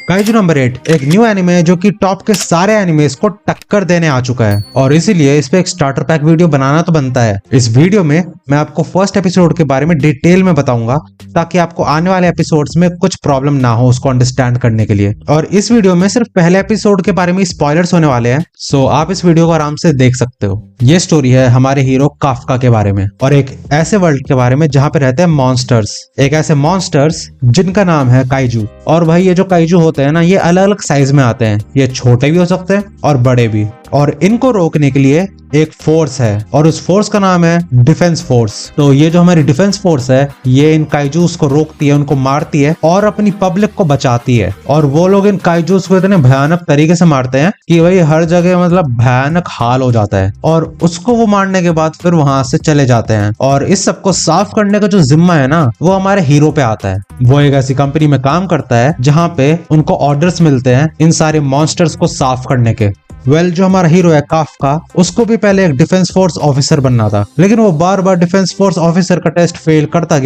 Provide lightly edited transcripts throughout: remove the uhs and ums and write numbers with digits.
Kaiju number 8 एक new anime जो कि टॉप के सारे एनिमेस को टक्कर देने आ चुका है और इसीलिए इस पे एक स्टार्टर पैक वीडियो बनाना तो बनता है। इस वीडियो में मैं आपको फर्स्ट एपिसोड के बारे में डिटेल में बताऊंगा ताकि आपको आने वाले एपिसोड्स में कुछ प्रॉब्लम ना हो उसको अंडरस्टैंड करने के लिए। और इस वीडियो में सिर्फ पहले एपिसोड के बारे में स्पॉयलर्स होने वाले हैं, सो आप इस वीडियो को आराम से देख सकते हो। ये स्टोरी है हमारे हीरो काफका के बारे में और एक ऐसे वर्ल्ड के बारे में जहाँ पे रहते हैं मॉन्स्टर्स, एक ऐसे मॉन्स्टर्स जिनका नाम है काइजू। और भाई ये जो काइजू होते हैं ना, ये अलग अलग साइज में आते हैं, ये छोटे भी हो सकते हैं और बड़े भी। और इनको रोकने के लिए एक फोर्स है और उस फोर्स का नाम है डिफेंस फोर्स। तो ये जो हमारी डिफेंस फोर्स है ये इन काइजूस को रोकती है, उनको मारती है और अपनी पब्लिक को बचाती है। और वो लोग इन काइजूस को इतने भयानक तरीके से मारते हैं कि भाई हर जगह मतलब भयानक हाल हो जाता है। और उसको वो मारने के बाद फिर वहां से चले जाते हैं और इस सबको साफ करने का जो जिम्मा है ना वो हमारे हीरो पे आता है। वो एक ऐसी कंपनी में काम करता है जहाँ पे उनको ऑर्डर्स मिलते हैं इन सारे मॉन्स्टर्स को साफ करने के। जो हमारा हीरो है काफका, उसको भी पहले एक डिफेंस फोर्स ऑफिसर बनना था, लेकिन वो बार बार डिफेंस फोर्स ऑफिसर का टेस्ट फेल करता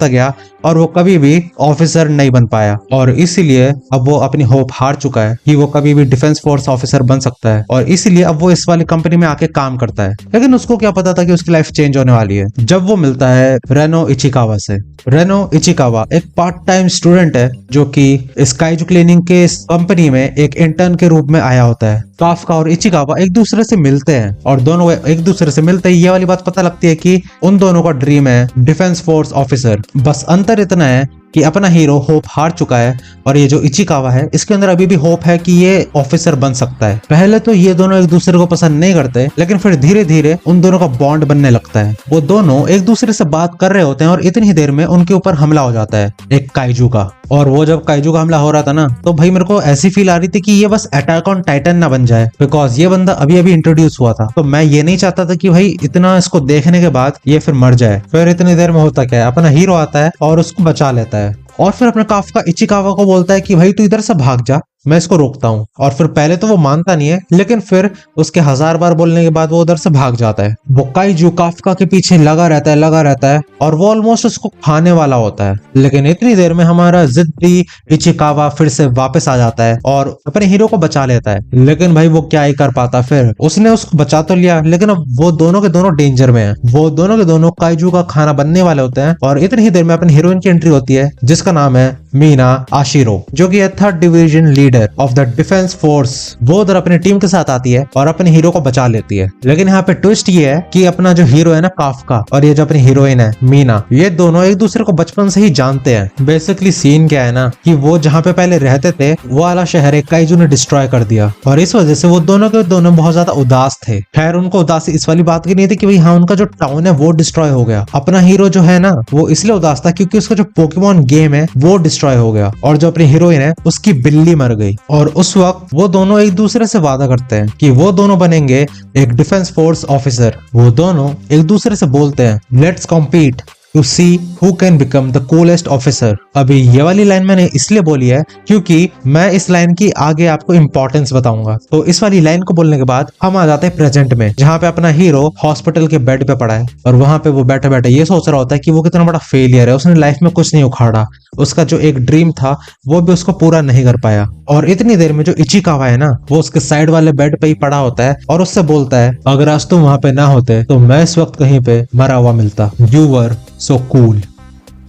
गया और वो कभी भी ऑफिसर नहीं बन पाया। और इसीलिए अब वो अपनी होप हार चुका है कि वो कभी भी डिफेंस फोर्स ऑफिसर बन सकता है और इसीलिए अब वो इस वाली कंपनी में आके काम करता है। लेकिन उसको क्या पता था कि उसकी लाइफ चेंज होने वाली है जब वो मिलता है रेनो इचिकावा से। रेनो इचिकावा एक पार्ट टाइम स्टूडेंट है जो कि इस काइजू क्लीनिंग के इस कंपनी में एक इंटर्न के रूप में आया होता है। काफका और इचिकावा एक दूसरे से मिलते हैं और दोनों एक दूसरे से मिलते ही ये वाली बात पता लगती है कि उन दोनों का ड्रीम है डिफेंस फोर्स ऑफिसर। बस अंतर इतना है कि अपना हीरो होप हार चुका है और ये जो इचिकावा है इसके अंदर अभी भी होप है कि ये ऑफिसर बन सकता है। पहले तो ये दोनों एक दूसरे को पसंद नहीं करते, लेकिन फिर धीरे धीरे उन दोनों का बॉन्ड बनने लगता है। वो दोनों एक दूसरे से बात कर रहे होते हैं और इतनी ही देर में उनके ऊपर हमला हो जाता है एक काइजू का। और वो जब काइजू का हमला हो रहा था ना तो भाई मेरे को ऐसी फील आ रही थी कि ये बस अटैक ऑन टाइटन ना बन जाए, बिकॉज ये बंदा अभी अभी इंट्रोड्यूस हुआ था। तो मैं ये नहीं चाहता था कि भाई इतना इसको देखने के बाद ये फिर मर जाए। फिर इतनी देर में होता क्या है, अपना हीरो आता है और उसको बचा लेता है और फिर अपने काफका इचिकावा को बोलता है कि भाई तू इधर से भाग जा, मैं इसको रोकता हूँ। और फिर पहले तो वो मानता नहीं है, लेकिन फिर उसके 1000 बार बोलने के बाद वो उधर से भाग जाता है। वो काइजू काफका के पीछे लगा रहता है और वो ऑलमोस्ट उसको खाने वाला होता है। लेकिन इतनी देर में हमारा जिद्दी इचिकावा फिर से वापस आ जाता है और अपने हीरो को बचा लेता है। लेकिन भाई वो क्या ही कर पाता, फिर उसने उसको बचा तो लिया लेकिन अब वो दोनों के दोनों डेंजर में है। वो दोनों के दोनों काइजू का खाना बनने वाले होते हैं और इतनी ही देर में अपनी हीरोइन की एंट्री होती है जिसका नाम है मीना आशिरो, जो कि है 3rd division leader of the defence force. वो उधर अपनी टीम के साथ आती है और अपने हीरो को बचा लेती है। लेकिन यहाँ पे ट्विस्ट ये है कि अपना जो हीरो है ना काफका और ये जो अपनी हीरोइन है मीना, ये दोनों एक दूसरे को बचपन से ही जानते हैं। बेसिकली सीन क्या है ना कि वो जहाँ पे पहले रहते थे वो वाला शहर एक काइजू ने डिस्ट्रॉय कर दिया और इस वजह से वो दोनों के दोनों बहुत ज्यादा उदास थे। खैर उनको उदासी इस वाली बात की नहीं थी कि भाई हाँ उनका जो टाउन है वो डिस्ट्रॉय हो गया। अपना हीरो जो है ना वो इसलिए उदास था क्योंकि उसका जो पोकेमॉन गेम है वो डिस्ट्रॉय हो गया और जो अपनी हीरोइन है उसकी बिल्ली मर गई। और उस वक्त वो दोनों एक दूसरे से वादा करते हैं कि वो दोनों बनेंगे एक डिफेंस फोर्स ऑफिसर। वो दोनों एक दूसरे से बोलते हैं let's compete to see who can become the coolest officer. अभी ये वाली लाइन मैंने इसलिए बोली है क्योंकि मैं इस लाइन की आगे आपको इंपॉर्टेंस बताऊंगा। तो इस वाली लाइन को बोलने के बाद हम आ जाते हैं प्रेजेंट में, जहाँ पे अपना हीरो हॉस्पिटल के बेड पे पड़ा है और वहां पे वो बैठे बैठे ये सोच रहा होता है कि वो कितना बड़ा फेलियर है, उसने लाइफ में कुछ नहीं उखाड़ा, उसका जो एक ड्रीम था वो भी उसको पूरा नहीं कर पाया। और इतनी देर में जो इचिकावा है ना वो उसके साइड वाले बेड पे ही पड़ा होता है और उससे बोलता है अगर आज तुम वहां पे ना होते तो मैं इस वक्त कहीं पे मरा हुआ मिलता। You were so cool.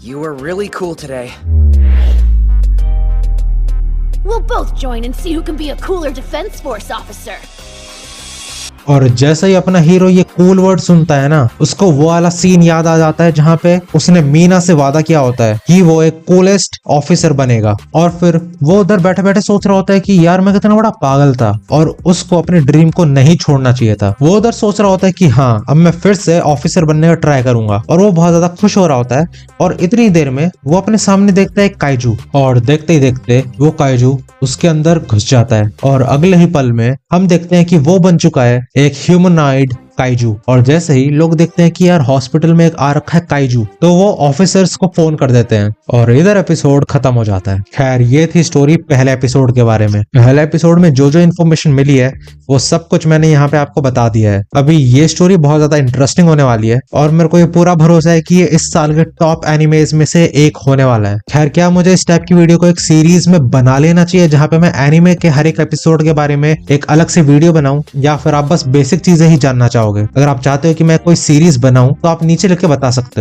You were really cool today. We'll both join and see who can be a cooler defense force officer. और जैसे ही अपना हीरो ये कूल वर्ड सुनता है ना उसको वो वाला सीन याद आ जाता है जहाँ पे उसने मीना से वादा किया होता है कि वो एक कूलेस्ट ऑफिसर बनेगा। और फिर वो उधर बैठे बैठे सोच रहा होता है कि यार मैं कितना बड़ा पागल था और उसको अपने ड्रीम को नहीं छोड़ना चाहिए था। वो उधर सोच रहा होता है कि हाँ अब मैं फिर से ऑफिसर बनने का ट्राई करूंगा और वो बहुत ज्यादा खुश हो रहा होता है। और इतनी देर में वो अपने सामने देखता है एक काइजू और देखते ही देखते वो काइजू उसके अंदर घुस जाता है और अगले ही पल में हम देखते हैं कि वो बन चुका है एक ह्यूमनॉइड काइजू। और जैसे ही लोग देखते हैं कि यार हॉस्पिटल में एक आ रखा है काइजू, तो वो ऑफिसर्स को फोन कर देते हैं और इधर एपिसोड खत्म हो जाता है। खैर ये थी स्टोरी पहले एपिसोड के बारे में। पहले एपिसोड में जो जो इन्फॉर्मेशन मिली है वो सब कुछ मैंने यहाँ पे आपको बता दिया है। अभी ये स्टोरी बहुत ज्यादा इंटरेस्टिंग होने वाली है और मेरे को ये पूरा भरोसा है कि ये इस साल के टॉप एनिमेज में से एक होने वाला है। खैर क्या मुझे इस टाइप की वीडियो को एक सीरीज में बना लेना चाहिए जहाँ पे मैं एनिमे के हर एक एपिसोड के बारे में एक अलग से वीडियो बनाऊं, या फिर आप बस बेसिक चीजें ही जानना चाहोगे? अगर आप चाहते हो कि मैं कोई सीरीज बनाऊं तो आप नीचे लिख के बता सकते हो।